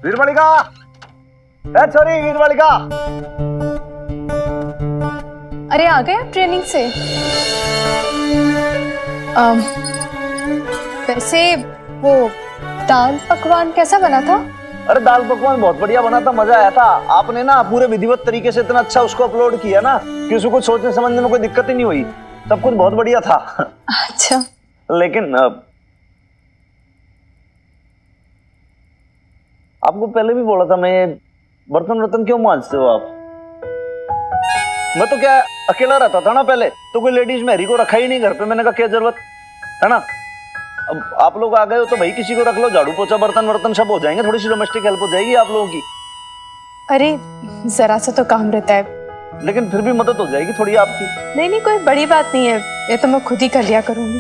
वीरबालिका, sorry वीरबालिका। अरे आ गए आप ट्रेनिंग से? वैसे वो दाल पकवान कैसा बना था? अरे दाल पकवान बहुत बढ़िया बना था, मजा आया था। आपने ना पूरे विधिवत तरीके से इतना अच्छा उसको अपलोड किया ना कि उसको कुछ सोचने समझने में कोई दिक्कत ही नहीं हुई। सब कुछ बहुत बढ़िया था। अच्छा, लेकिन आपको पहले भी बोला था मैं, बर्तन वर्तन क्यों मांजते हो आप? मैं तो क्या अकेला रहता था ना पहले, तो कोई लेडीज मेरी को रखा ही नहीं घर पे। मैंने कहा क्या जरूरत है ना। अब आप लोग आ गए हो तो भाई किसी को रख लो, झाड़ू पोछा बर्तन वर्तन सब हो जाएंगे, थोड़ी सी डोमेस्टिक हेल्प हो जाएगी आप लोगों की। अरे जरा सा तो काम रहता है, लेकिन फिर भी मदद हो जाएगी थोड़ी आपकी। नहीं नहीं कोई बड़ी बात नहीं है, ये तो मैं खुद ही कर लिया करूंगी।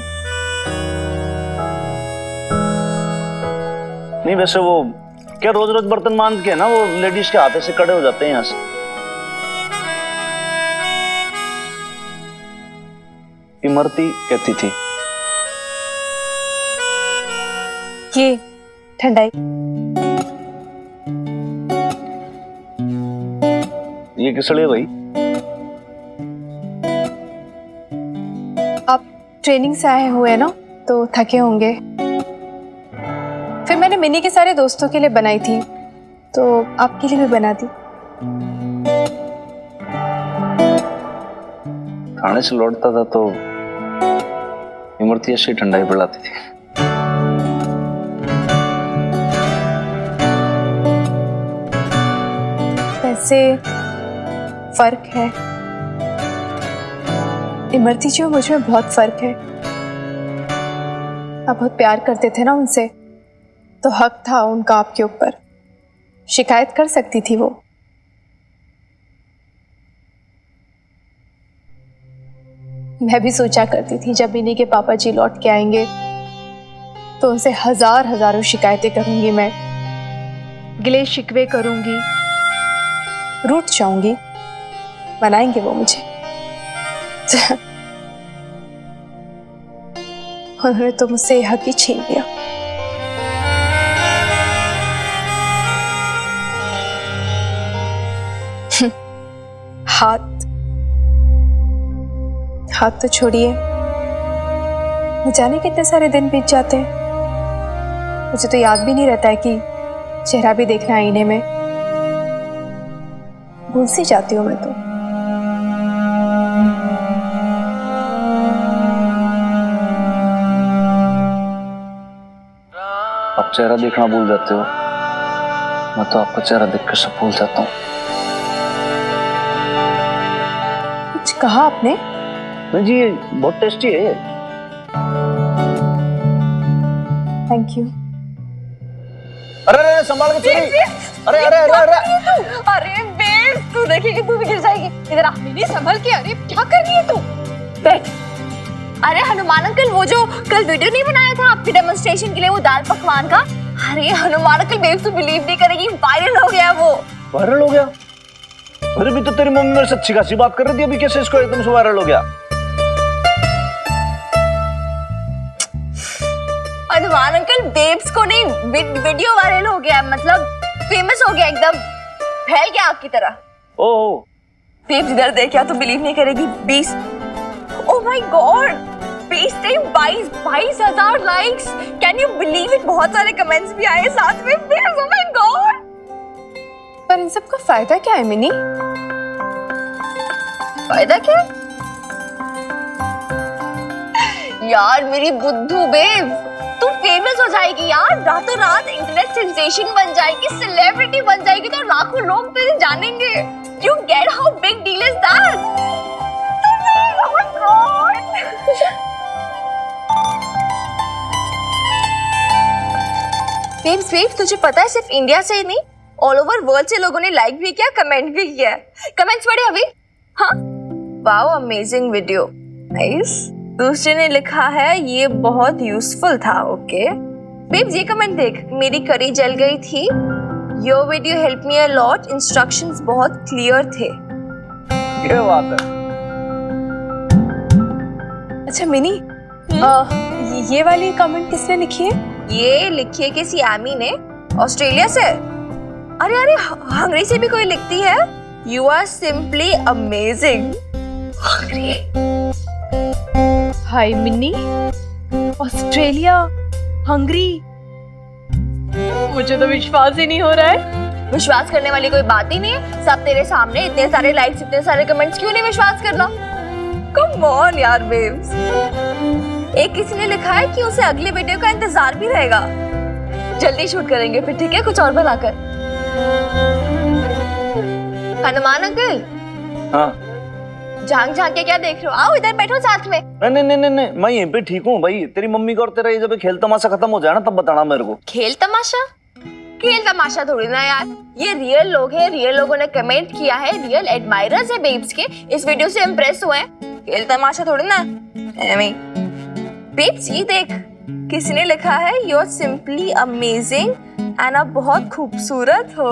नहीं वैसे वो क्या रोज रोज बर्तन मांज के ना वो लेडीज के हाथ से कड़े हो जाते हैं यहाँ से। इमरती कहती थी ये ठंडाई, ये किसलिए भाई? आप ट्रेनिंग से आए हुए ना तो थके होंगे, फिर मैंने मिनी के सारे दोस्तों के लिए बनाई थी तो आपके लिए भी बना दी। थाने से लौटता था तो इमरती ऐसे ठंडाई पिलाती थी। वैसे फर्क है, इमरती जी और मुझ में बहुत फर्क है। आप बहुत प्यार करते थे ना उनसे, तो हक था उनका आपके ऊपर, शिकायत कर सकती थी वो। मैं भी सोचा करती थी जब इन्हीं के पापा जी लौट के आएंगे तो उनसे हजारों शिकायतें करूंगी, मैं गिले शिकवे करूंगी, रूठ जाऊंगी, बनाएंगे वो मुझे। उन्होंने तो मुझसे यह हक ही छीन लिया। हाथ तो छोड़िए, न जाने कितने सारे दिन बीत जाते हैं, मुझे तो याद भी नहीं रहता है कि चेहरा भी देखना आईने में, भूल सी जाती हूँ मैं तो। आप चेहरा देखना भूल जाते हो, मैं तो आपका चेहरा देख कर सब भूल जाता हूँ। कुछ कहा आपने? नहीं जी, ये बहुत टेस्टी है। Thank you. अरे अरे संभाल के चली। अरे अरे अरे अरे अरे बेस, तू देखेगी तू भी गिर जाएगी। इधर आ। नहीं संभल के। अरे क्या कर रही है तू? बैठ। अरे हनुमान अंकल, वो जो कल वीडियो नहीं बनाया था आपके डेमोन्स्ट्रेशन के लिए, वो दाल पकवान का, अरे हनुमान अंकल बेस तू बिलीव नहीं करेगी, वायरल हो गया वो। वायरल हो गया? अरे भी तो तेरी मम्मी मेरे से अच्छी खासी बात कर रही थी, अभी कैसे इसको एकदम से वायरल हो गया? हनुमान अंकल बेब्स को नहीं, वीडियो वायरल हो गया, मतलब फेमस हो गया, एकदम फैल गया आपकी तरह। ओह बेब्स इधर देखा तो बिलीव नहीं करेगी, 20, oh my God, 22,000 likes, can you believe it? बहुत सारे कमेंट्स भी आए साथ में। Babes, oh my God. पर इन सब का फायदा क्या है मिनी? फायदा क्या? यार मेरी बुद्धू बेब, तू फेमस हो जाएगी यार, रातों रात इंटरनेट सेंसेशन बन जाएगी, सेलिब्रिटी बन जाएगी, तो लाखों लोग तुझे जानेंगे। You get how big deal is that? Oh my God! Babes, तुझे पता है सिर्फ इंडिया से ही नहीं, ऑल ओवर वर्ल्ड से लोगों ने लाइक भी किया, कमेंट भी किया। कमेंट्स पढ़े अभी? हाँ, वाओ अमेजिंग वीडियो, नाइस। दूसरे ने लिखा है ये बहुत यूजफुल था। ओके बेब्स, ये कमेंट देख, मेरी करी जल गई थी, your video help me a lot, instructions बहुत क्लियर थे। क्या बात है। अच्छा मिनी, ये वाली कमेंट किसने लिखी है? ये लिखी है किसी आमी ने, ऑस्ट्रेलिया से। अरे अरे, हंगरी से भी कोई लिखती है, you are simply amazing. Hi Minni, Australia, Hungary, मुझे तो विश्वास ही नहीं हो रहा है। विश्वास करने वाली कोई बात ही नहीं है, सब तेरे सामने, इतने सारे लाइक्स, इतने सारे कमेंट्स, क्यों नहीं विश्वास करना? कम ऑन यार बेब्स। एक किसी ने लिखा है कि उसे अगले वीडियो का इंतजार भी रहेगा। जल्दी शूट करेंगे फिर, ठीक है, कुछ और बनाकर। हनुमान अंकल, हाँ झांक झांक के क्या देख रहे हो? आओ इधर बैठो साथ में। नहीं नहीं नहीं नहीं, मैं यहीं पे ठीक हूँ भाई। तेरी मम्मी का और तेरा ये जब खेल तमाशा खत्म हो जाए ना, तब बताना मेरे को। खेल तमाशा? खेल तमाशा थोड़ी ना यार, ये रियल लोग हैं, रियल लोगों ने कमेंट किया है, रियल एडमायरर्स है बेब्स के, इस वीडियो से इम्प्रेस हुए हैं। खेल तमाशा थोड़ी ना। बेब्स ये देख, किसी ने लिखा है you are simply amazing and आप बहुत खूबसूरत हो।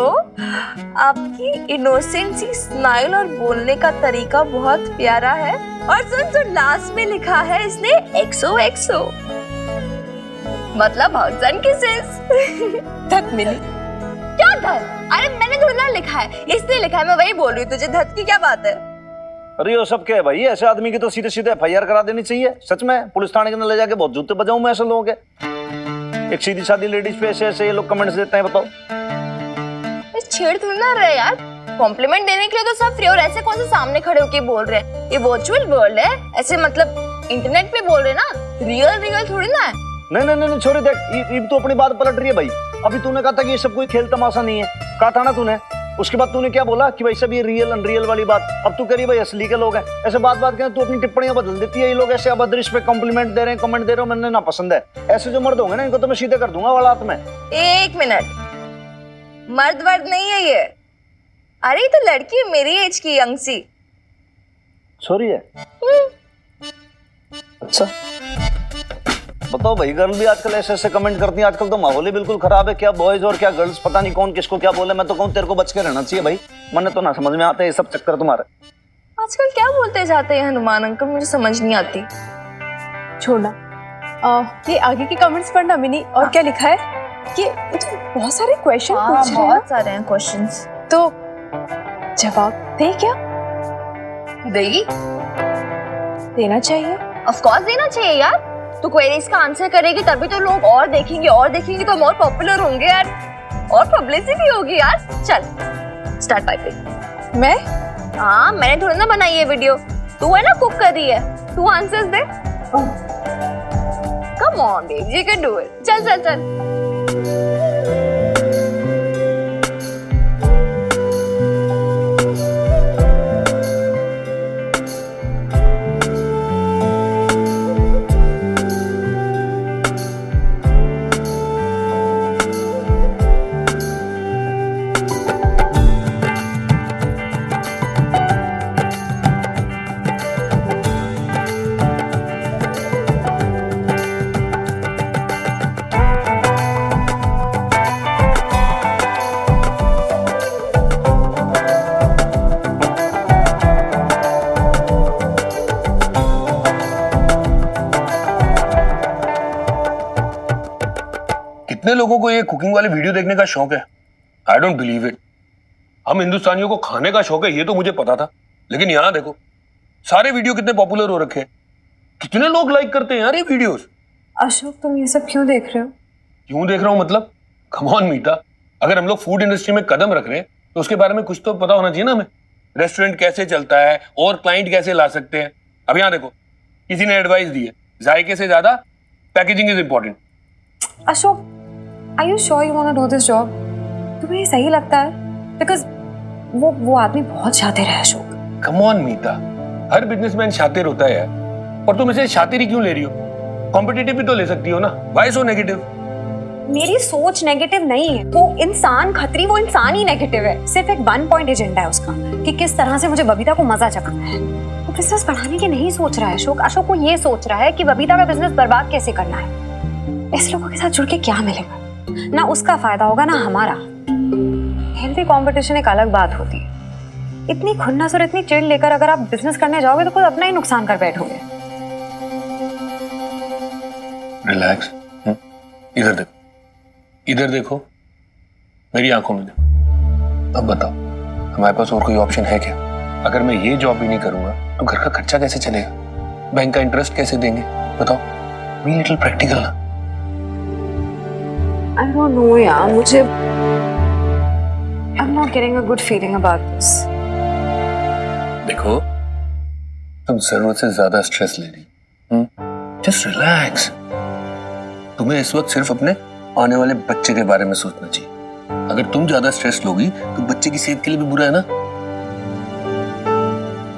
आपकी इनोसेंट सी स्माइल और बोलने का तरीका बहुत प्यारा है। और सुन, लास्ट में लिखा है इसने एक्सो एक्सो, मतलब हग्स एंड किसेस। धत मिली। क्या धत? अरे मैंने थोड़ी ना लिखा है, इसने लिखा है, मैं वही बोल रही हूँ तुझे। धत की क्या बात है? अरे ये सब क्या है भाई? ऐसे आदमी की तो सीधे सीधे FIR करा देनी चाहिए। सच में पुलिस थाने के अंदर ले जाके बहुत जूते बजाऊं मैं ऐसे लोगों के। एक सीधी सादी लेडीज पे ऐसे ऐसे ये लोग कमेंट्स देते हैं, बताओ। छेड़ थोड़ी ना रहे यार, कॉम्प्लीमेंट देने के लिए तो सब फ्री, और ऐसे कौन से सामने खड़े होके बोल रहे हैं? ये वर्चुअल वर्ल्ड है, ऐसे मतलब इंटरनेट पे बोल रहे ना, रियल रियल थोड़ी ना है। नहीं नहीं नहीं छोरे, देख ये तो अपनी बात पलट रही है भाई। अभी तूने कहा था कि ये सब कोई खेल तमाशा नहीं है, कहा था ना तूने। उसके बाद तूने क्या बोला कि भाई सब ये रियल अनरियल वाली बात। अब तू कह रही भाई असली के लोग हैं। ऐसे बात बात करें तू अपनी टिप्पणियां बदल देती है। ये लोग ऐसे अभद्रिश पे कॉम्प्लीमेंट दे रहे हैं, कमेंट दे रहे हो, मैंने ना पसंद है। ऐसे जो मर्द होंगे ना, इनको तो मैं सीधे कर दूंगा वाला में। एक मिनट, मर्द वर्द नहीं है ये। अरे ये तो लड़की है मेरी एज की, यंग सी। सॉरी है। अच्छा बताओ भाई, गर्ल भी आजकल ऐसे ऐसे कमेंट करती हैं। आजकल तो माहौल ही बिल्कुल खराब है, क्या बॉयज और क्या गर्ल्स, पता नहीं कौन किसको क्या बोले। मैं तो कहूँ तेरे को बच के रहना चाहिए भाई, मैंने तो ना समझ में आते ये सब चक्कर तुम्हारे। आजकल क्या बोलते जाते हैं हनुमान अंकल, मुझे समझ नहीं आती। छोड़ना, ये आगे के कमेंट्स पढ़ना मिनी। और क्या लिखा है? ये तो बहुत सारे क्वेश्चन पूछ रहे हैं। बहुत सारे हैं क्वेश्चंस, तो जवाब दे क्या? देगी? देना चाहिए। ऑफ कोर्स देना चाहिए यार। तो क्वेरीज का आंसर करेगी तभी तो लोग और देखेंगे, और देखेंगे तो हम और पॉपुलर होंगे यार, और पब्लिसिटी होगी यार। चल स्टार्ट टाइपिंग। मैं? हाँ, मैंने थोड़ी ना बनाई है वीडियो, तू है ना कुक कर रही है, तू answers they. Come on baby, you can do it. चल चल चल। कितने लोगों को ये कुकिंग वाले वीडियो देखने का शौक है? I don't believe it. हम हिंदुस्तानियों को खाने का शौक है ये तो मुझे पता था, लेकिन यहाँ देखो सारे वीडियो कितने पॉपुलर हो रखे हैं। कितने लोग लाइक करते हैं यार ये वीडियोस। अशोक, तुम ये सब क्यों देख रहे हो? क्यों देख रहा हूँ मतलब? कम ऑन मीता, अगर हम लोग फूड इंडस्ट्री में कदम रख रहे हैं तो उसके बारे में कुछ तो पता होना चाहिए ना हमें। रेस्टोरेंट कैसे चलता है और क्लाइंट कैसे ला सकते हैं। अब यहाँ देखो, किसी ने एडवाइस दी है जायके से ज्यादा packaging is important. Ashok, Are you sure you want to do this job? तुम्हें ये सही लगता है? Because वो आदमी बहुत शातिर है अशोक। कम ऑन मीता, हर बिजनेसमैन शातिर होता है यार। और तुम इसे शातिरी क्यों ले रही हो? कॉम्पिटिटिव भी तो ले सकती हो ना। Why so negative? मेरी सोच नेगेटिव नहीं है। वो इंसान खतरी, वो इंसान ही नेगेटिव है। सिर्फ एक 1 पॉइंट एजेंडा है उसका कि किस तरह से मुझे बबीता को मजा चखाना है। वो बिजनेस बढ़ाने की नहीं सोच रहा है अशोक। अशोक वो ये सोच रहा है कि बबीता का बिजनेस बर्बाद कैसे करना है। ऐसे लोगों के साथ जुड़ के क्या मिलेगा? ना उसका फायदा होगा ना हमारा। हेल्थी कंपटीशन एक अलग बात होती है। इतनी खुन्नस और इतनी चिढ़ लेकर अगर आप बिजनेस करने जाओगे तो खुद अपना ही नुकसान कर बैठोगे। रिलैक्स। इधर देखो, इधर देखो, मेरी आंखों में देखो। अब बताओ, हमारे पास और कोई ऑप्शन है क्या? अगर मैं ये जॉब भी नहीं करूंगा तो घर का खर्चा कैसे चलेगा? बैंक का इंटरेस्ट कैसे देंगे? बताओ, बी लिटिल प्रैक्टिकल ना। I don't know यार, मुझे I'm not getting a good feeling about this. देखो, तुम जरूरत से ज्यादा स्ट्रेस ले रही हो। Just relax. तुम्हें इस वक्त सिर्फ अपने आने वाले बच्चे के बारे में सोचना चाहिए। अगर तुम ज्यादा स्ट्रेस लोगी तो बच्चे की सेहत के लिए भी बुरा है ना।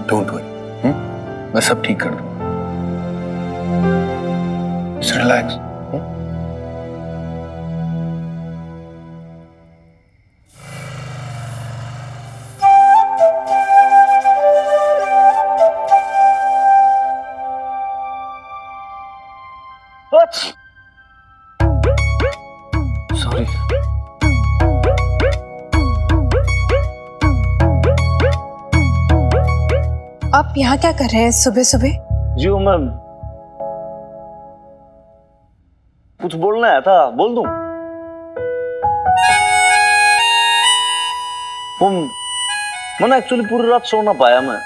डोंट वरी, मैं सब ठीक कर दूंगा। Just relax. सॉरी। आप यहाँ क्या कर रहे हैं सुबह सुबह? जी वो मैं कुछ बोलना आया था, बोल दूं? वो मैंने एक्चुअली पूरी रात सो ना पाया। मैं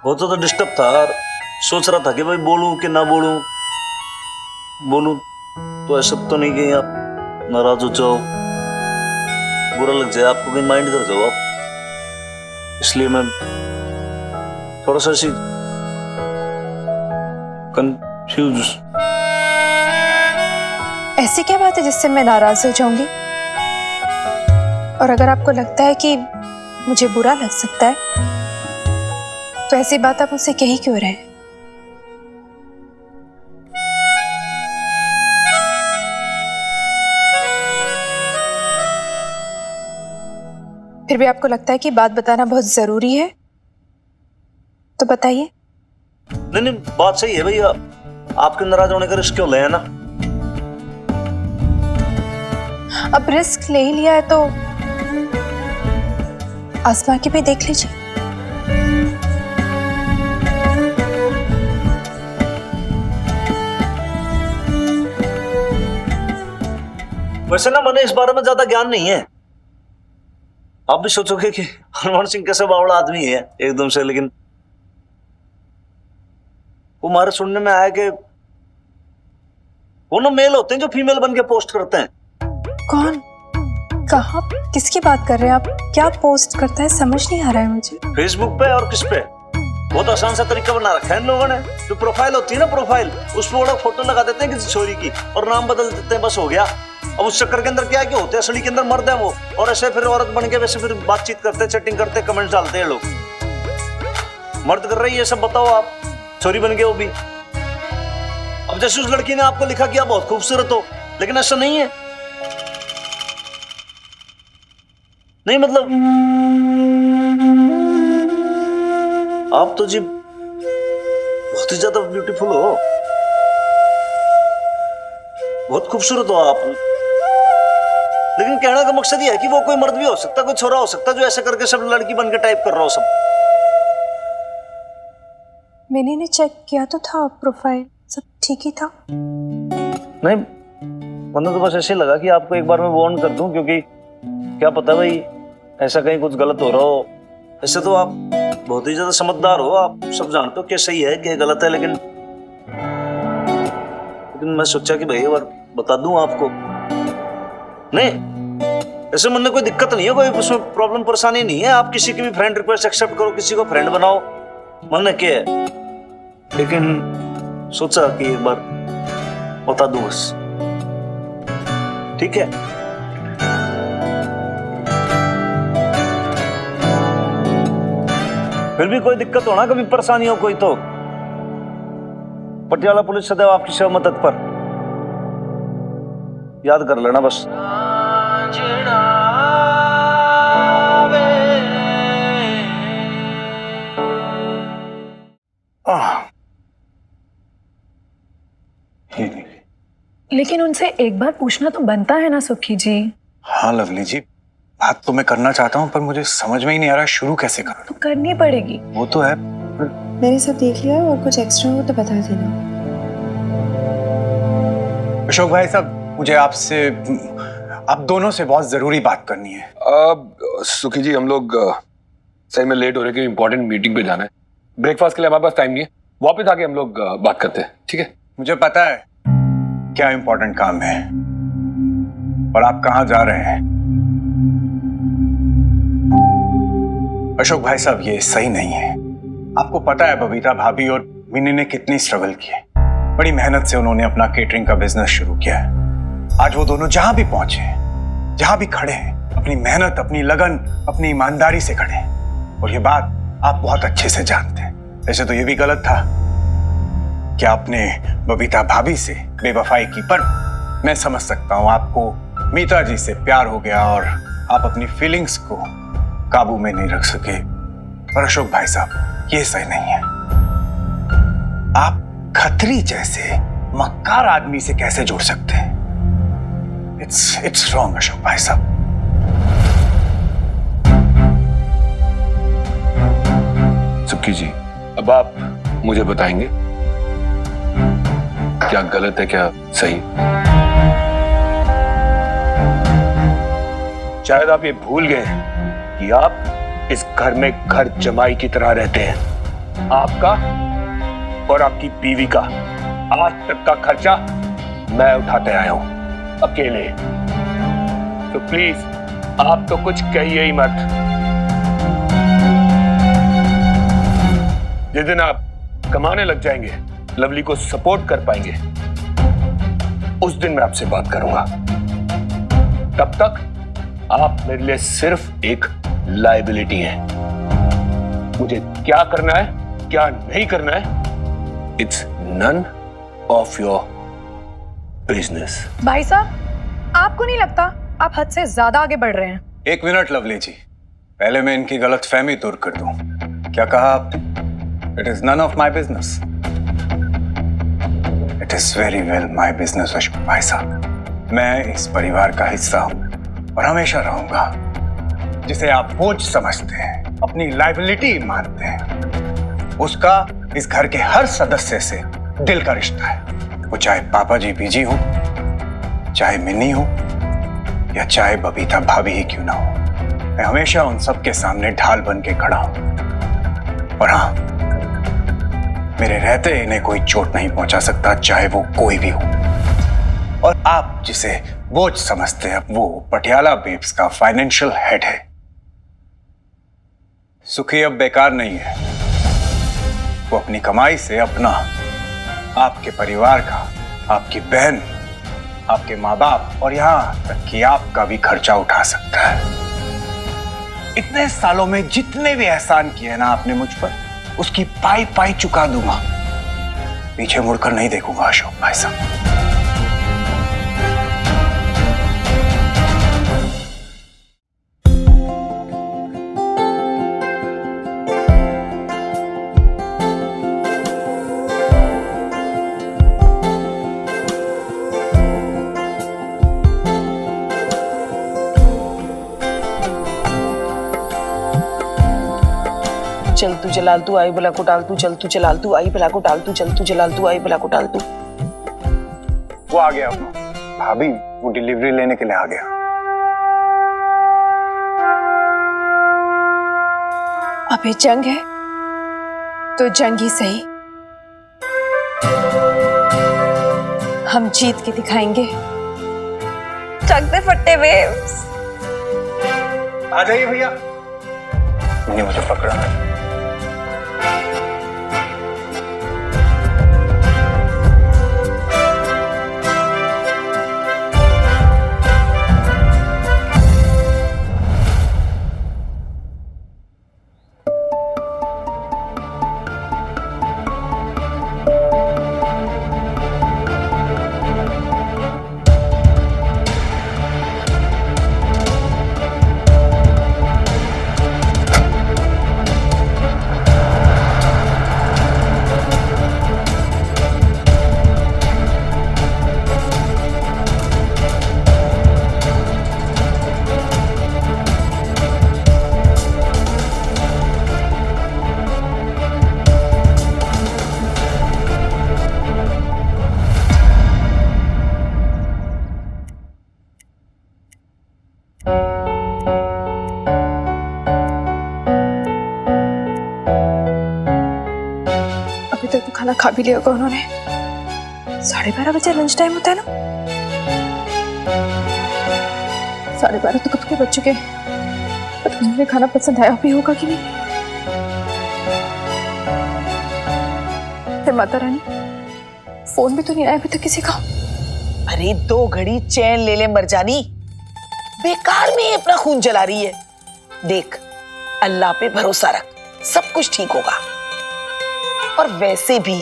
बहुत ज्यादा डिस्टर्ब था और सोच रहा था कि भाई बोलूं कि ना बोलूं। बोलूं तो ऐसा तो नहीं कि आप नाराज हो जाओ, बुरा लग जाए आपको, कहीं माइंड कर जाओ आप। इसलिए मैं थोड़ा सा सी कंफ्यूज। ऐसी क्या बात है जिससे मैं नाराज हो जाऊंगी? और अगर आपको लगता है कि मुझे बुरा लग सकता है तो ऐसी बात आप मुझसे कही क्यों रहे? फिर भी आपको लगता है कि बात बताना बहुत जरूरी है तो बताइए। नहीं नहीं, बात सही है भैया, आपके नाराज होने का रिस्क क्यों ले, है ना? अब रिस्क ले ही लिया है तो आसमा के भी देख लीजिए। वैसे ना मैंने इस बारे में ज्यादा ज्ञान नहीं है। आप भी सोचोगे कि हनुमान सिंह कैसे बावड़ा आदमी है एकदम से, लेकिन वो हमारे सुनने में आया कि वो ना मेल होते हैं जो फीमेल बन के पोस्ट करते हैं। कौन? कहाँ? किसकी बात कर रहे हैं आप? क्या पोस्ट करता है समझ नहीं आ रहा है मुझे। फेसबुक पे और किस पे? बहुत आसान सा तरीका बना रखा है इन लोगों ने। जो प्रोफाइल होती है ना, प्रोफाइल, उस पर वो लोग फोटो लगा देते हैं किसी छोरी की और नाम बदल देते हैं, बस हो गया। अब उस चक्कर के अंदर क्या है कि होते असली के अंदर मर्द है वो, और ऐसे फिर औरत बन के वैसे फिर बातचीत करते, चैटिंग करते, कमेंट्स डालते हैं लोग। मर्द कर रही है ये सब, बताओ आप, छोरी बन के वो भी। अब जैसे उस लड़की ने आपको लिखा कि आप बहुत खूबसूरत हो, लेकिन ऐसा नहीं है। नहीं मतलब आप तो जी बहुत ही ज्यादा ब्यूटीफुल हो, बहुत खूबसूरत हो आप। लेकिन कहने का मकसद ये है कि वो कोई मर्द भी हो सकता, कोई छोरा हो सकता जो ऐसे करके सब लड़की बन के टाइप कर रहा हो सब। मैंने चेक किया तो था, प्रोफाइल सब ठीक ही था। नहीं मैंने तो बस ऐसे लगा कि आपको एक बार मैं वार्न कर दूं, क्योंकि क्या पता भाई ऐसा कहीं कुछ गलत हो रहा हो। ऐसे तो आप बहुत ही ज्यादा समझदार हो, आप सब जानते हो क्या सही है क्या गलत है, लेकिन मैं सोचा कि भाई एक बार बता दूं आपको। नहीं ऐसे मन में कोई दिक्कत नहीं है, कोई उसमें प्रॉब्लम परेशानी नहीं है। आप किसी की भी फ्रेंड रिक्वेस्ट एक्सेप्ट करो, किसी को फ्रेंड बनाओ, मन में क्या है। लेकिन सोचा कि एक बार बता दूं बस, ठीक है? फिर भी कोई दिक्कत हो ना, कभी परेशानी हो कोई, तो पटियाला पुलिस सदैव आपकी सेवा मदद पर, याद कर लेना बस। लेकिन उनसे एक बार पूछना तो बनता है ना सुखी जी। हाँ लवली जी, बात तो मैं करना चाहता हूँ पर मुझे समझ में ही नहीं आ रहा शुरू कैसे करूँ। तो करनी पड़ेगी। वो तो है। मैंने सब देख लिया और कुछ एक्स्ट्रा हो तो बता देना। अशोक भाई साहब, मुझे आपसे आप दोनों से बहुत जरूरी बात करनी है। सुखी जी, हम लोग सही में लेट हो रहे हैं, इंपॉर्टेंट मीटिंग पे जाना है। ब्रेकफास्ट के लिए हमारे पास टाइम नहीं है, वापस आके हम लोग बात करते हैं, ठीक है? मुझे पता है क्या इंपॉर्टेंट काम है और आप कहां जा रहे हैं। अशोक भाई साहब, ये सही नहीं है। आपको पता है बबीता भाभी और मिनी ने कितनी स्ट्रगल की है। बड़ी मेहनत से उन्होंने अपना केटरिंग का बिजनेस शुरू किया है। आज वो दोनों जहां भी पहुंचे हैं, जहां भी खड़े हैं, अपनी मेहनत, अपनी लगन, अपनी ईमानदारी से खड़े हैं। और ये बात आप बहुत अच्छे से जानते हैं। वैसे तो ये भी गलत था कि आपने बबीता भाभी से बेवफाई की, पर मैं समझ सकता हूं आपको मीता जी से प्यार हो गया और आप अपनी फीलिंग्स को काबू में नहीं रख सके। पर अशोक भाई साहब, ये सही नहीं है। आप खत्री जैसे मक्कार आदमी से कैसे जुड़ सकते हैं? इट्स रॉन्ग अशोक भाई साहब। सुखी जी, अब आप मुझे बताएंगे क्या गलत है क्या सही? शायद आप ये भूल गए हैं कि आप इस घर में घर जमाई की तरह रहते हैं। आपका और आपकी बीवी का आज तक का खर्चा मैं उठाते आया हूं अकेले। तो प्लीज आप तो कुछ कहिए ही मत। जिस दिन आप कमाने लग जाएंगे, लवली को सपोर्ट कर पाएंगे, उस दिन मैं आपसे बात करूंगा। तब तक आप मेरे लिए सिर्फ एक लायबिलिटी हैं। मुझे क्या करना है, क्या नहीं करना है, it's none of your business. भाई साहब, आपको नहीं लगता आप हद से ज्यादा आगे बढ़ रहे हैं? एक मिनट लवली जी, पहले मैं इनकी गलतफहमी दूर कर दूं। क्या कहा आपने? It is none of my business. It is very well my business Ashok भाई साहब। मैं इस परिवार का हिस्सा हूं और हमेशा रहूंगा। जिसे आप बोझ समझते हैं, अपनी लायबिलिटी मानते हैं, उसका इस घर के हर सदस्य से दिल का रिश्ता है। वो चाहे पापा जी बीजी हो, चाहे मिन्नी हो, या चाहे बबीता भाभी ही क्यों ना हो। मैं हमेशा उन सब के सामने ढाल बन के खड़ा हूं। और हाँ, मेरे रहते इन्हें कोई चोट नहीं पहुंचा सकता, चाहे वो कोई भी हो। और आप जिसे बोझ समझते हैं, वो पटियाला बेब्स का फाइनेंशियल हेड है। सुखी अब बेकार नहीं है। वो अपनी कमाई से अपना, आपके परिवार का, आपकी बहन, आपके माँ बाप और यहां तक कि आपका भी खर्चा उठा सकता है। इतने सालों में जितने भी एहसान किए ना आपने मुझ पर, उसकी पाई पाई चुका दूंगा। पीछे मुड़कर नहीं देखूंगा अशोक भाई साहब। चल तू जलाल तू आई भला को डाल तू, चल तू जलाल तू आई भला को डाल तू, चल तू जलाल तू आई भला को डाल तू। वो आ गया भाभी, वो डिलीवरी लेने के लिए आ गया। अभी जंग है तो जंग ही सही। हम जीत के दिखाएंगे। चकते फट्टे वेव्स। आ जाइए भैया। मैंने मुझे पकड़ा। खाना खा भी लिया होगा उन्होंने। 12:30 बजे लंच टाइम होता है ना। 12:30 तो कब के बज चुके हैं। पर उन्हें खाना पसंद आया भी होगा कि नहीं। हे माता रानी, फोन भी तो नहीं आया अभी तक किसी का। अरे 2 घड़ी चैन ले ले मरजानी, बेकार में अपना खून जला रही है। देख, अल्लाह पे भरोसा रख, सब कुछ ठीक होगा। और वैसे भी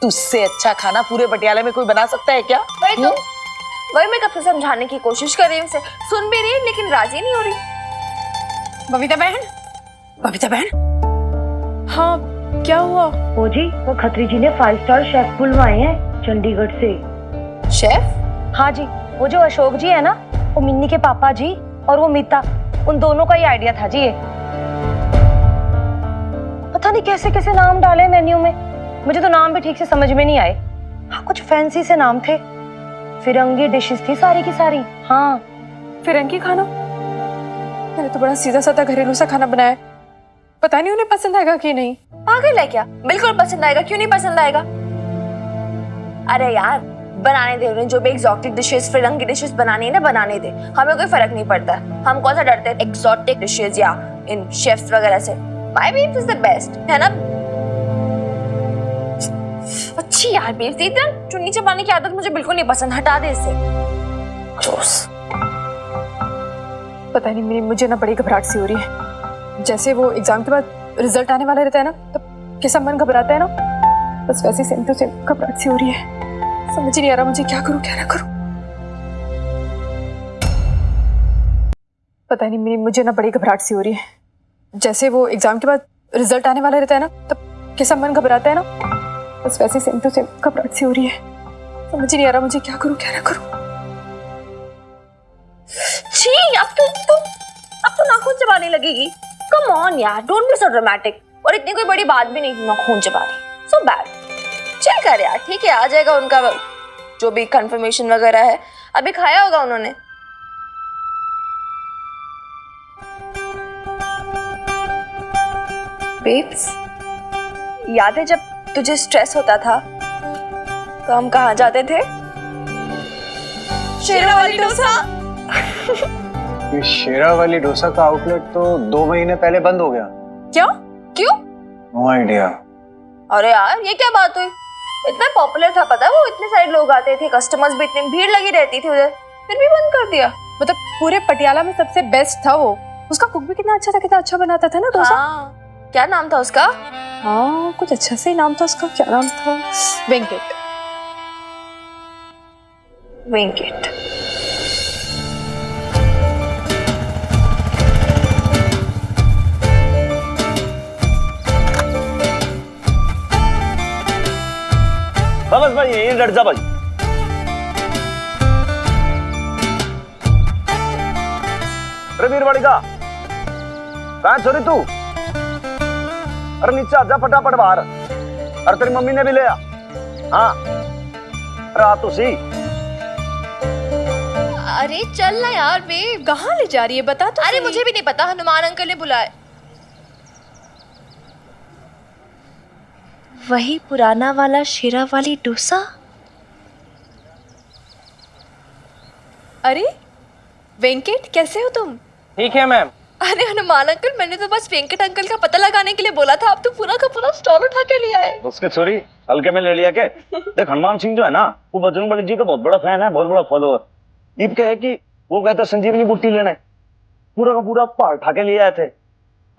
तुझसे अच्छा खाना पूरे पटियाला में कोई बना सकता है क्या? वही तो, वही मैं कब से समझाने की कोशिश कर रही हूँ उसे, सुन भी रही है लेकिन राजी नहीं हो रही। बबीता बहन, बबीता बहन, हाँ, क्या हुआ? ओ जी, वो खत्री जी ने 5 स्टार शेफ बुलवाए हैं चंडीगढ़ से। शेफ? हाँ जी, वो जो अशोक जी है ना, वो मिन्नी के पापा जी और वो मीता, उन दोनों का ही आइडिया था जी ये। पता नहीं कैसे कैसे नाम डाले मेन्यू में, मुझे तो नाम भी ठीक से समझ में नहीं आए। हाँ, कुछ फैंसी से नाम थे, फिरंगी डिशेस थी सारी की सारी। हाँ, फिरंगी खाना? मैंने तो बड़ा सीधा साधा घरेलू सा खाना बनाया है। पता नहीं उन्हें पसंद आएगा कि नहीं। पागल है क्या? बिल्कुल पसंद आएगा, क्यों नहीं पसंद आएगा? अरे यार, बनाने दे उन्हें, जो भी एग्जॉटिक डिशेस, फिरंगी डिशेस बनानी है ना, बनाने दे, हमें कोई फर्क नहीं पड़ता। हम कौन सा डरते हैं एग्जॉटिक डिशेस या इन शेफ्स वगैरह से। My babes is the best, है ना? अच्छी यार बेब्स, इतना चुन्नी चबाने की आदत मुझे बिल्कुल नहीं पसंद, हटा दे इसे। ग्रॉस। पता नहीं, मुझे ना बड़ी घबराहट सी हो रही है। जैसे वो एग्जाम के बाद रिजल्ट आने वाला रहता है ना, तब कैसा मन घबराता है ना, बस वैसे सेम टू सेम घबराहट सी हो रही है। समझ नहीं आ रहा मुझे क्या करूं क्या ना करूं। पता नहीं, मुझे ना बड़ी घबराहट सी हो रही है। जैसे वो एग्जाम के बाद रिजल्ट आने वाला रहता है ना, तब कैसा मन घबराता है ना, बस वैसे सेम टू सेम घबराहट सी हो रही है। समझ नहीं आ रहा मुझे क्या करूं क्या ना करूं। छी, अब तो नाखून चबाने लगेगी। कम ऑन यार, डोंट बी सो ड्रामेटिक। और इतनी कोई बड़ी बात भी नहीं, नाखून चबा रही। So bad. चल कर यार, ठीक है, आ जाएगा उनका जो भी कंफर्मेशन वगैरह है। अभी खाया होगा उन्होंने। बेब्स, याद है जब तुझे स्ट्रेस होता था तो हम कहाँ जाते थे? शेरावाली डोसा। ये शेरावाली डोसा का आउटलेट तो 2 महीने पहले बंद हो गया। क्या? क्यों? No idea. अरे यार, ये क्या बात हुई? इतना पॉपुलर था, पता है वो, इतने सारे लोग आते थे, कस्टमर्स भी, इतनी भीड़ लगी रहती थी उधर, फिर भी बंद कर दिया। मतलब पूरे पटियाला में सबसे बेस्ट था वो। उसका कुक भी कितना अच्छा था, कितना अच्छा बनाता था ना डोसा। हाँ, क्या नाम था उसका? हाँ, कुछ अच्छा से ही नाम था उसका। क्या नाम था? वेंकट। वेंकट। बस भाई, यही डट जा भाई। अरे वीरवाड़ी का कहाँ छोरी तू? अरे नीचे आजा फटाफट बाहर। अरे तेरी मम्मी ने भी लिया। हाँ, रात तो सी। अरे चल ना यार बेब। कहाँ ले जा रही है बता तो। अरे मुझे भी नहीं पता, हनुमान अंकल ने बुलाया। वही पुराना वाला शेरा वाली डोसा। अरे वेंकट, कैसे हो तुम? ठीक है मैम। अरे हनुमान अंकल, मैंने तो बस वेंकट अंकल का पता लगाने के लिए बोला था, आप तो पूरा का पूरा स्टॉल उठा के लिया है। उसके छोरी हल्के में ले लिया के। देख, हनुमान सिंह जो है ना, वो बजरंग बली जी का बहुत बड़ा फैन है, बहुत बड़ा फॉलोअर। ये क्या है कि वो कहता संजीवनी बूटी लेना है, पूरा का पूरा पहाड़ उठा के ले आए थे।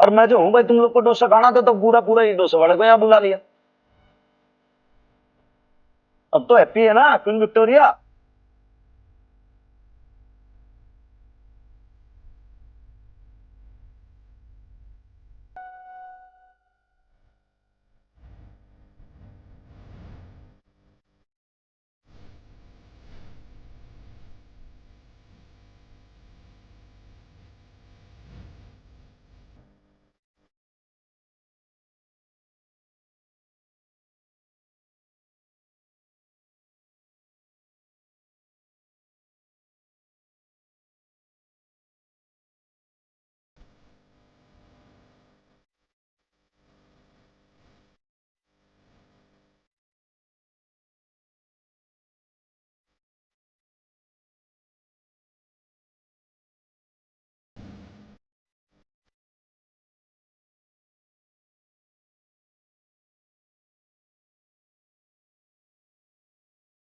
और मैं जो हूँ भाई, तुम लोग को डोसा खाना था तो पूरा पूरा ही डोसा वाले को यहाँ बुला लिया। अब तो हैप्पी है ना क्वीन विक्टोरिया।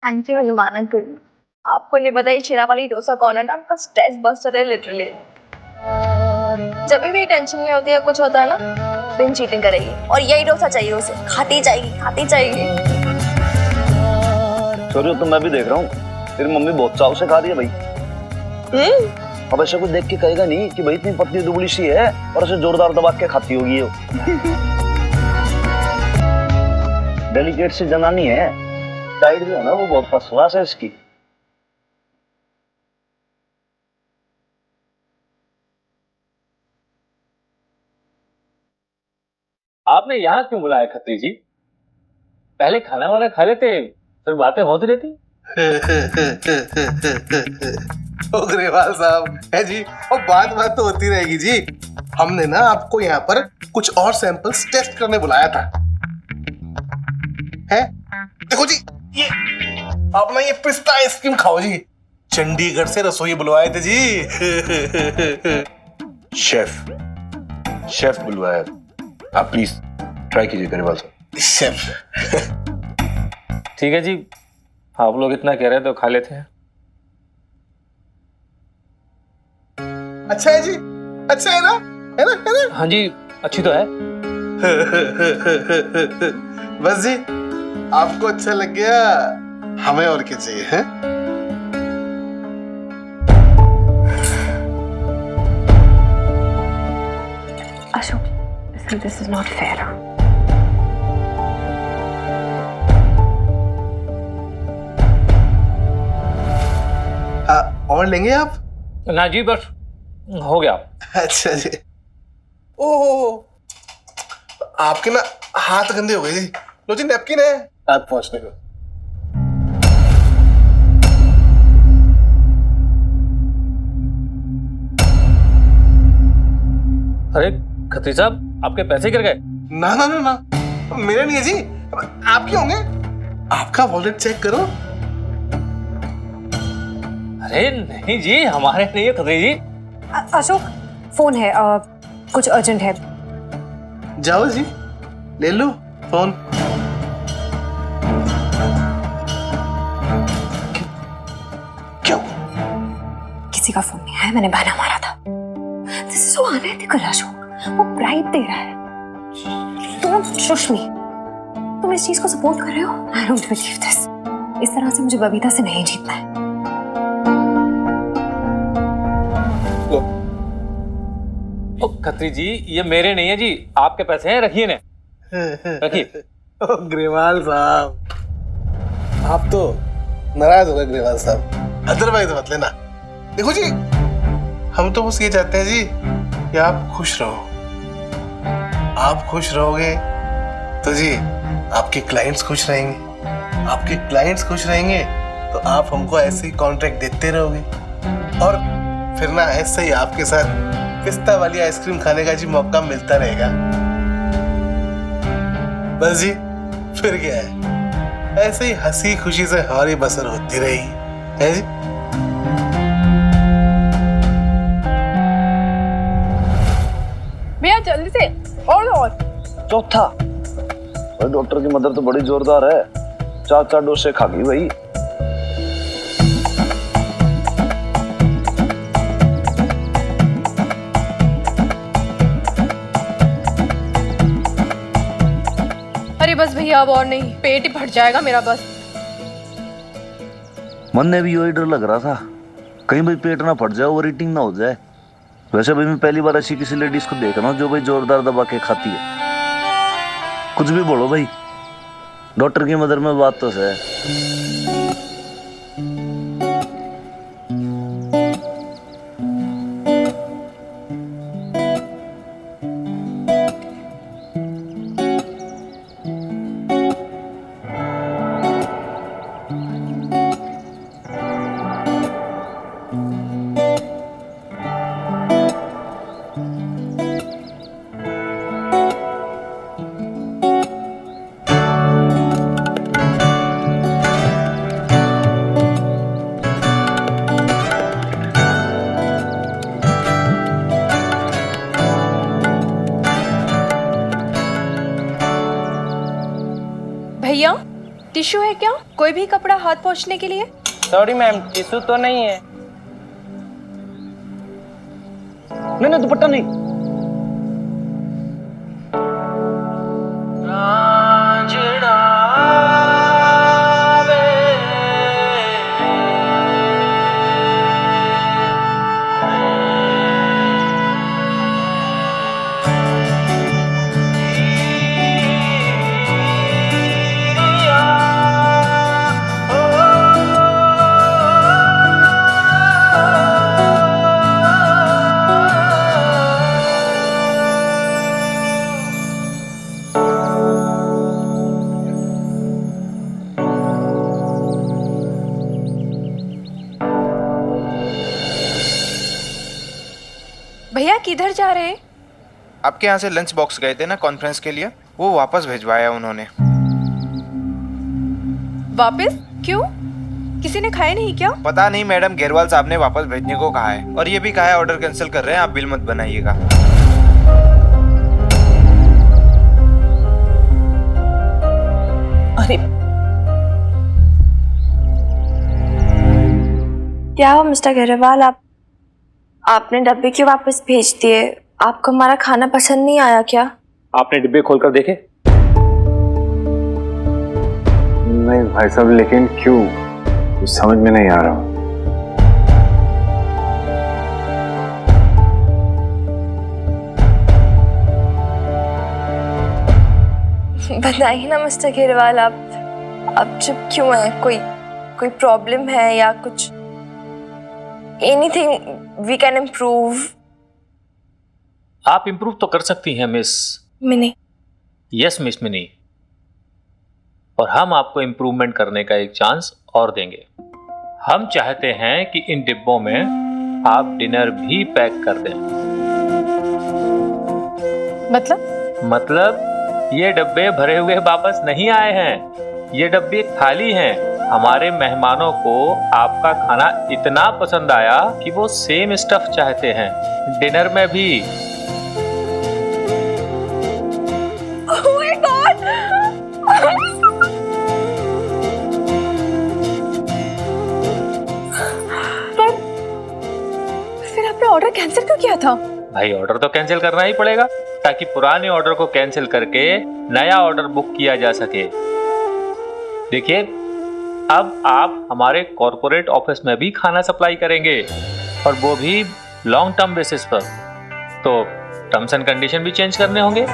आंटी मुझे माना कर, आपको नहीं पता ये शीरा वाली डोसा कौन है ना, आपका स्ट्रेस बस्टर है लिटरली। जब भी टेंशन में होती है कुछ होता है ना, बिन चीटिंग करेगी और यही डोसा चाहिए उसे, खाती जाएगी खाती जाएगी। सॉरी तो मैं भी देख रहा हूँ, तेरी मम्मी बहुत चाव से खा रही है भाई। अब ऐसा कुछ देख के कहेगा नहीं कि भाई इतनी पतली दुबली सी है और ऐसे जोरदार दबा के खाती होगी वो। डेलिकेट सी जनानी है, डाइट जो है ना वो बहुत फर्स्ट क्लास है इसकी। आपने यहाँ क्यों बुलाया खत्री जी? पहले खाना वाना खा लेते, फिर बातें होती रहती। ओ ग्रेवाल साहब है जी, और बात तो होती रहेगी जी। हमने ना आपको यहाँ पर कुछ और सैंपल्स टेस्ट करने बुलाया था। है देखो जी, ये अपना ये पिस्ता आइसक्रीम खाओ जी। चंडीगढ़ से रसोई बुलवाए थे जी। शेफ बुलवाया, आप प्लीज ट्राई कीजिए ग्रेवाल साहब। शेफ ठीक है जी, आप लोग इतना कह रहे हैं तो खा लेते हैं। अच्छा है जी, अच्छा है ना, है ना, है ना? हाँ जी, अच्छी तो है। बस जी, आपको अच्छा लग गया, हमें और क्या चाहिए है? Ashok, this is not fair. और लेंगे आप? ना जी, बस हो गया। अच्छा जी। ओह, आपके ना हाथ गंदे हो गए जी। लो जी, नैपकिन है हाथ पहुंचने को। अरे खत्री साहब, आपके पैसे गिर गए? ना ना ना ना, मेरे नहीं है जी, आपके होंगे। आपका वॉलेट चेक करो। अरे नहीं जी, हमारे नहीं है खत्री जी। अशोक, फोन है, कुछ अर्जेंट है। जाओ जी, ले लो फोन। क्यों? किसी का फोन नहीं है, मैंने बहाना मारा था। This is so unethical Ashok, वो ब्राइब दे रहा है। डोंट शुश मी। तुम इस चीज को सपोर्ट कर रहे हो? I don't believe this. इस तरह से मुझे बबीता से नहीं जीतना है। ओ खत्री जी, ये मेरे नहीं है जी, आपके पैसे हैं, रखिए ने, रखिए। ओ ग्रेवाल साहब, आप तो नाराज हो गए ग्रेवाल साहब, अदरवाइज मत लेना। देखो जी, हम तो बस ये चाहते हैं जी कि आप खुश रहो। आप खुश रहोगे तो जी आपके क्लाइंट्स खुश रहेंगे, आपके क्लाइंट्स खुश रहेंगे तो आप हमको ऐसे ही कॉन्ट्रैक्ट देते रहोगे, और फिर ना ऐसे ही आपके साथ पिस्ता वाली आइसक्रीम खाने का जी मौका मिलता रहेगा। बस जी, फिर क्या है, ऐसे ही हंसी खुशी से हमारी बसर होती रहेगी, है जी। भैया जल्दी से और चौथा भाई, डॉक्टर की मदर तो बड़ी जोरदार है, 4 डोसे खा गई भाई। अरे बस भैया, अब और नहीं, पेट ही फट जाएगा मेरा बस। मन ने भी यही डर लग रहा था, कहीं भाई पेट ना फट जाए, ओवर ईटिंग ना हो जाए। वैसे भाई मैं पहली बार ऐसी किसी लेडीज को देख रहा हूँ जो भाई जोरदार दबा के खाती है। कुछ भी बोलो भाई, डॉक्टर की मदर में बात तो है। टिश्यू है क्या? कोई भी कपड़ा हाथ पोंछने के लिए? सॉरी मैम, टिश्यू तो नहीं है। नहीं दुपट्टा नहीं। भैया किधर जा रहे हैं? आपके यहाँ से लंच बॉक्स गए थे ना कॉन्फ्रेंस के लिए, वो वापस भिजवाया उन्होंने। वापस? क्यों? किसी ने खाया नहीं क्या? पता नहीं मैडम, घेरवाल साहब ने वापस भेजने को कहा है और ये भी कहा है ऑर्डर कैंसिल कर रहे हैं, आप बिल मत बनाइएगा। अरे क्या हुआ मिस्टर घेरेवाल, आपने डब्बे क्यों वापस भेज दिए? आपको हमारा खाना पसंद नहीं आया क्या? आपने डिब्बे खोलकर देखे? नहीं भाई साहब, लेकिन क्यों, कुछ समझ में नहीं आ रहा। बताइए ना मिस्टर घेरेवाल, आप चुप क्यों हैं? कोई प्रॉब्लम है या कुछ? Anything we can improve. आप इम्प्रूव तो कर सकती हैं miss Mini. Yes miss Mini, और हम आपको इम्प्रूवमेंट करने का एक चांस और देंगे। हम चाहते हैं कि इन डिब्बों में आप डिनर भी पैक कर दें। मतलब ये डब्बे भरे हुए वापस नहीं आए हैं, ये डब्बे खाली हैं। हमारे मेहमानों को आपका खाना इतना पसंद आया कि वो सेम स्टफ चाहते हैं डिनर में भी। Oh my God! पर फिर आपने ऑर्डर कैंसिल क्यों किया था? भाई ऑर्डर तो कैंसिल करना ही पड़ेगा ताकि पुराने ऑर्डर को कैंसिल करके नया ऑर्डर बुक किया जा सके। देखिए, अब आप हमारे कॉर्पोरेट ऑफिस में भी खाना सप्लाई करेंगे और वो भी लॉन्ग टर्म बेसिस पर, तो टर्म्स एंड कंडीशन भी चेंज करने होंगे।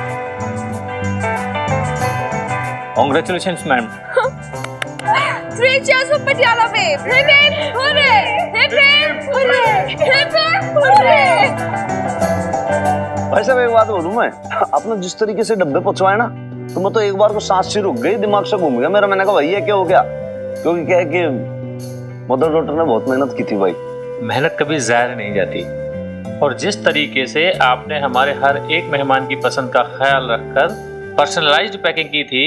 Congratulations ma'am. 3 cheers for Patiala babe. Hip hip hooray! Hip hip hooray! Hip hip hooray! भाई साहब एक बात बोलूं मैं, आपने जिस तरीके से डब्बे पहुंचवाए ना, तो मैं तो एक बार को सांस सी रुक गई, दिमाग से घूम गया मेरा। मैंने कहा भाई ये क्या हो गया? क्योंकि क्या है कि मदर डॉटर ने बहुत मेहनत की थी भाई। मेहनत कभी ज़ाया नहीं जाती, और जिस तरीके से आपने हमारे हर एक मेहमान की पसंद का ख्याल रखकर पर्सनलाइज्ड पैकिंग की थी,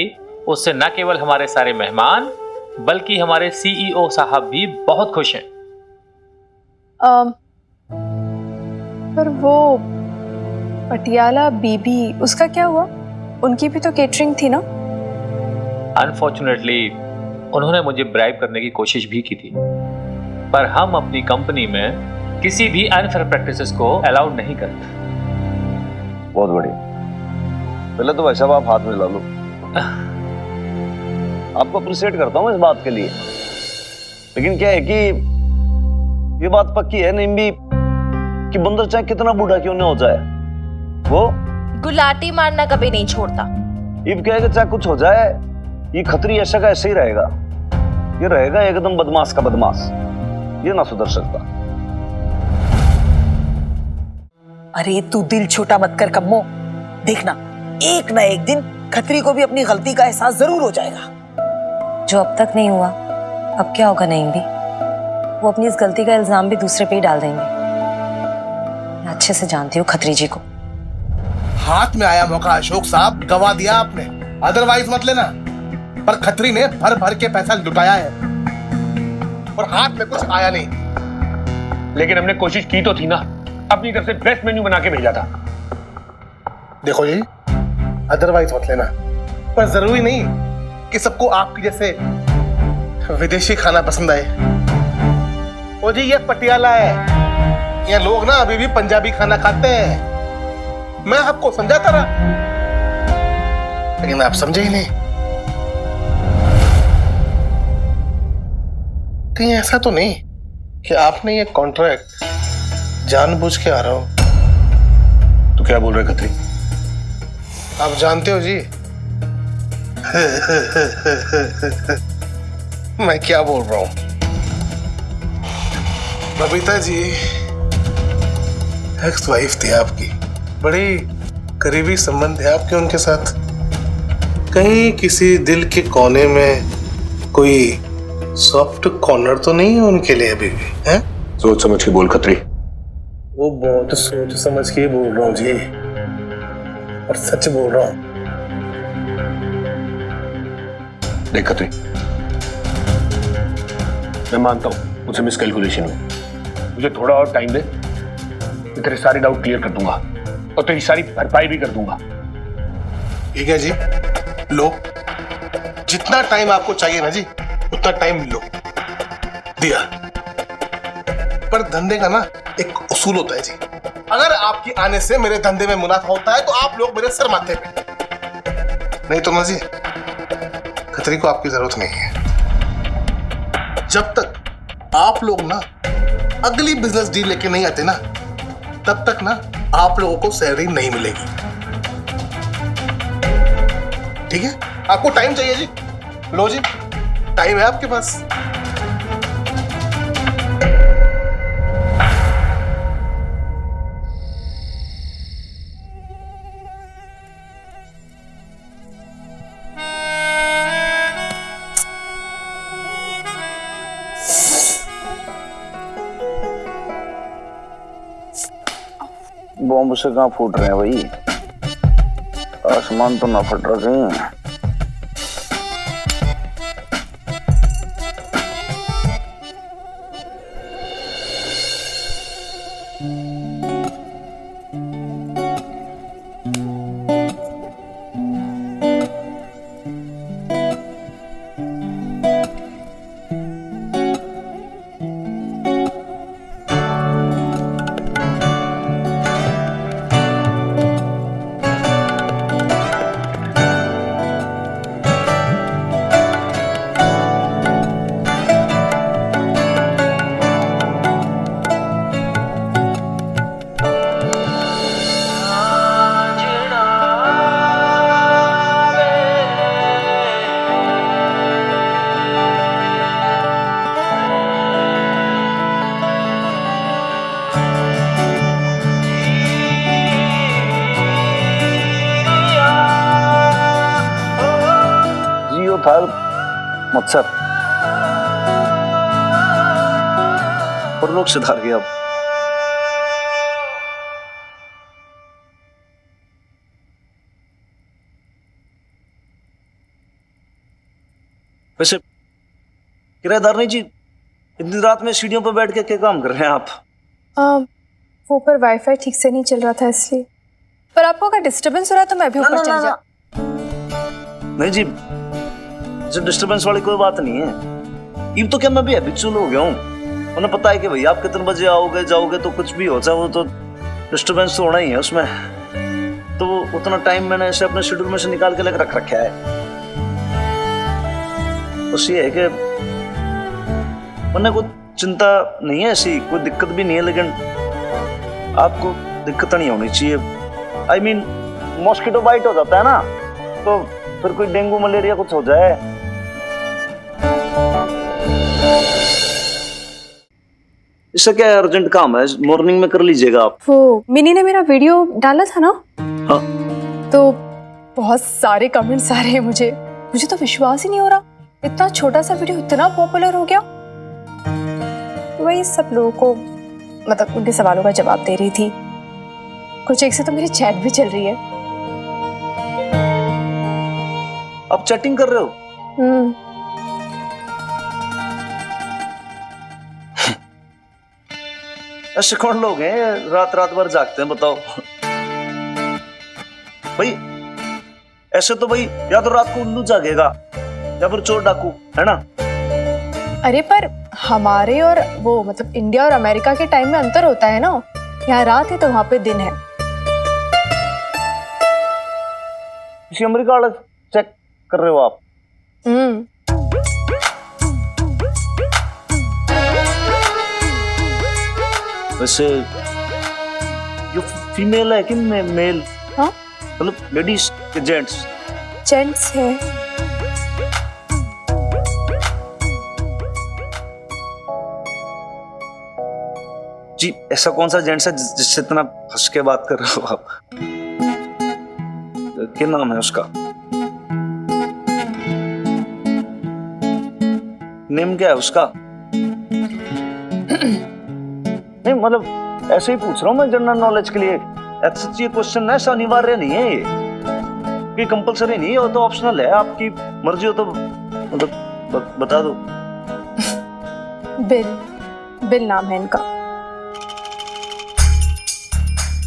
उससे न केवल हमारे सारे मेहमान बल्कि हमारे CEO साहब भी बहुत खुश हैं। पर वो पटियाला बीबी, उसका क्या हुआ? उनकी भी तो केटरिंग थी ना? अनफॉर्चुनेटली उन्होंने मुझे ब्राइब करने की कोशिश भी की थी, पर हम अपनी कंपनी में किसी भी अनफेयर प्रैक्टिसेस को अलाउड नहीं करते। बहुत बढ़िया। पहले तो भाई साहब आप हाथ मिला लो। आपको अप्रिशिएट करता हूँ इस बात के लिए, लेकिन क्या है कि ये बात पक्की है निम्बी कि बंदर चाहे कितना बूढ़ा क्यों नहीं हो जाए, वो गुलाटी मारना कभी नहीं छोड़ता। इब क्या है कि चाहे कुछ हो जाए, ये खतरी ऐसा का ऐसे ही रहेगा। ये रहेगा एकदम बदमाश का बदमाश, ये ना सुधर सकता। अरे तू दिल छोटा मत कर कम्मो, देखना एक ना एक दिन खतरी को भी अपनी गलती का एहसास जरूर हो जाएगा। जो अब तक नहीं हुआ, अब क्या होगा नहीं भी? वो अपनी इस गलती का इल्जाम भी दूसरे पे ही डाल देंगे। मैं अच्छे से जानती हूँ खतरी जी को। हाथ में आया मौका अशोक साहब, गवा दिया आपने, अदरवाइज मत लेना। पर खतरी ने भर भर के पैसा लुटाया है और हाथ में कुछ आया नहीं। लेकिन हमने कोशिश की तो थी ना, अपनी तरफ से बेस्ट मेन्यू बना के भेजा था। देखो जी, अदरवाइज मत लेना, पर जरूरी नहीं कि सबको आपके जैसे विदेशी खाना पसंद आए। ओ जी, ये पटियाला है, ये लोग ना अभी भी पंजाबी खाना खाते हैं। मैं आपको समझाता रहा, लेकिन आप समझे ही नहीं। कहीं ऐसा तो नहीं कि आपने ये कॉन्ट्रैक्ट जानबूझ के आ रहा हो? तो क्या बोल रहे खत्री? आप जानते हो जी मैं क्या बोल रहा हूं। बबीता जी एक्स वाइफ थी आपकी, बड़ी करीबी संबंध है आपके उनके साथ। कहीं किसी दिल के कोने में कोई सॉफ्ट कॉर्नर तो नहीं है उनके लिए अभी भी? हैं? सोच समझ के बोल खत्री। वो बहुत सोच समझ के बोल रहा हूँ जी, और सच बोल रहा हूँ। देख खत्री, मैं मानता हूं मुझसे मिसकैलकुलेशन हुई, मुझे थोड़ा और टाइम दे, मैं तेरे सारे डाउट क्लियर कर दूंगा और तेरी सारी भरपाई भी कर दूंगा। ठीक है जी, लो, जितना टाइम आपको चाहिए ना जी उतना टाइम लो, दिया। पर धंधे का ना एक उसूल होता है जी, अगर आपके आने से मेरे धंधे में मुनाफा होता है तो आप लोग मेरे सर माथे पे, नहीं तो ना जी खतरी को आपकी जरूरत नहीं है। जब तक आप लोग ना अगली बिजनेस डील लेके नहीं आते ना, तब तक ना आप लोगों को सैलरी नहीं मिलेगी। ठीक है? आपको टाइम चाहिए जी, लो जी, टाइम है आपके पास। बॉम्ब से कहाँ फूट रहे हैं भाई? आसमान तो ना फट रहा कहीं। था मत्सर और लोग सुधार गया। अब वैसे किराएदार नहीं जी, इतनी रात में सीढ़ियों पर बैठ के क्या काम कर रहे हैं आप? वो पर वाईफाई ठीक से नहीं चल रहा था इसलिए। पर आपको अगर डिस्टरबेंस हो रहा है तो मैं भी ऊपर चली जाऊं। नहीं जी, डिस्टरबेंस वाली कोई बात नहीं है। ये तो क्या मैं भी हैबिचुअल हो गया हूँ। उन्हें पता है कि भाई आप कितने बजे आओगे जाओगे तो कुछ भी हो जाए वो तो डिस्टरबेंस तो होना ही है उसमें। तो उतना टाइम मैंने ऐसे अपने शेड्यूल में से निकाल के रख रखा है। बस ये है कि उन्हें कोई चिंता नहीं है, ऐसी कोई दिक्कत भी नहीं है, लेकिन आपको दिक्कत नहीं होनी चाहिए। आई मीन मॉस्किटो बाइट हो जाता है ना, तो फिर कोई डेंगू मलेरिया कुछ हो जाए। इससे क्या अर्जेंट काम है, मॉर्निंग में कर लीजिएगा आप। वो मिनी ने मेरा वीडियो डाला था ना, हाँ, तो बहुत सारे कमेंट्स आ रहे हैं। मुझे तो विश्वास ही नहीं हो रहा, इतना छोटा सा वीडियो इतना पॉपुलर हो गया। वही सब लोगों को मतलब उनके सवालों का जवाब दे रही थी। कुछ एक से तो मेरी चैट भी चल रही है। आप चैटिंग कर रहे हो? ऐसे कौन लोग हैं रात रात भर जागते हैं, बताओ भाई। ऐसे तो भाई या तो रात को उल्लू जागेगा या फिर चोर डाकू, है ना? अरे पर हमारे और वो मतलब इंडिया और अमेरिका के टाइम में अंतर होता है ना। यहाँ रात है तो वहां पे दिन है। किसी अमेरिका वाला चेक कर रहे हो आप? वैसे ये फीमेल है कि मेल? हाँ मतलब लेडीज के जेंट्स? जेंट्स है। जी ऐसा कौन सा जेंट्स है जिससे इतना हंस के बात कर रहे हो आप? क्या नाम है उसका? नेम क्या है उसका? नहीं मतलब ऐसे ही पूछ रहा हूँ मैं जनरल नॉलेज के लिए। सच ये क्वेश्चन है, अनिवार्य नहीं है ये कंपलसरी नहीं है, वो तो ऑप्शनल है, आपकी मर्जी हो तो मतलब बता दो। बिल नाम है इनका।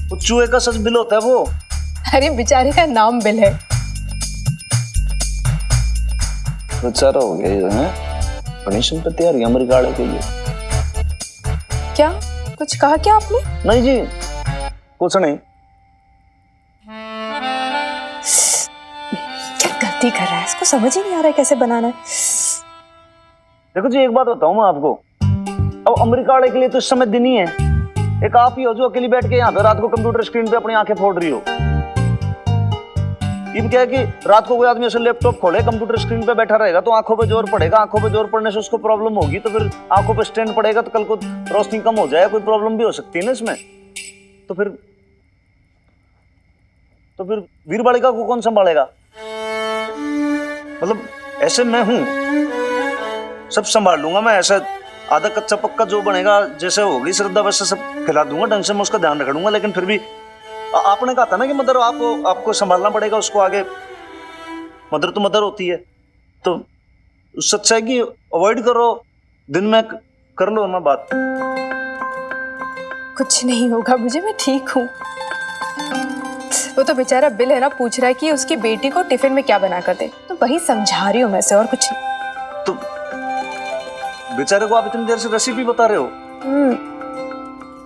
वो चूहे का सच बिल होता है वो? अरे बेचारे का नाम बिल है। बेचारा हो गया ये है, बड़ी सिंपैथी आ रही है अमेरिका वाले के लिए। क्या कुछ कहा क्या आपने? नहीं जी कुछ नहीं। क्या गलती कर रहा है, इसको समझ ही नहीं आ रहा है कैसे बनाना है। देखो जी एक बात बताऊं मैं आपको, अब अमेरिका वाले के लिए तो इस समय दिन ही है। एक आप ही हो जो अकेली बैठ के यहाँ पे रात को कंप्यूटर स्क्रीन पे अपनी आंखें फोड़ रही हो। ये क्या है कि रात को कोई आदमी ऐसे लैपटॉप खोले कंप्यूटर स्क्रीन पे बैठा रहेगा तो आंखों पे जोर पड़ेगा, आंखों पे जोर पड़ने से उसको प्रॉब्लम होगी, तो फिर आंखों पे स्ट्रेन पड़ेगा तो कल को रोशनी कम हो जाए, कोई प्रॉब्लम भी हो सकती है ना इसमें। तो फिर वीर बालिका को कौन संभालेगा? मतलब ऐसे मैं हूं, सब संभाल लूंगा मैं, ऐसा आधा कच्चा पक्का जो बनेगा जैसे होगी श्रद्धा वैसे सब खिला दूंगा, ढंग से मैं उसका ध्यान रखूंगा। लेकिन फिर भी आपने कहा था ना कि मदर आपको संभालना पड़ेगा उसको आगे, मदर तो मदर होती है, तो सच्चाई की अवॉइड करो, दिन में कर लो ना बात। कुछ नहीं होगा मुझे, मैं ठीक हूँ। वो तो बेचारा बिल है ना, पूछ रहा है कि उसकी बेटी को टिफिन में क्या बना कर दे, तो वही समझा रही हूँ मैं से, और कुछ नहीं। तो बेचारे को आप इतनी देर से रेसिपी बता रहे हो?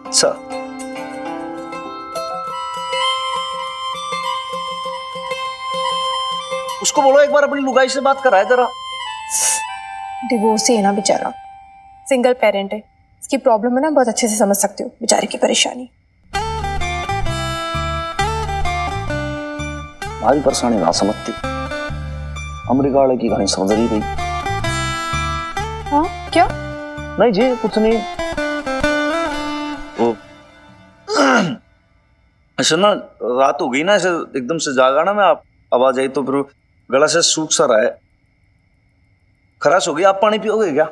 अच्छा उसको बोलो एक बार अपनी लुगाई से बात कराए जरा। डिवोर्स ही है ना बेचारा, सिंगल पेरेंट है, इसकी प्रॉब्लम है ना, बहुत अच्छे से समझ सकती हूँ बेचारे की परेशानी। हमारी परेशानी ना समझती, अमेरिका वाले की कहानी समझ रही गई। हाँ क्या? नहीं जी कुछ नहीं, वो ऐसे ना रात हो गई ना, ऐसे एकदम से जागा ना मैं, आप आवाज आई तो फिर गला से सूख सा रहा है, खराश हो गई। आप पानी पियोगे क्या?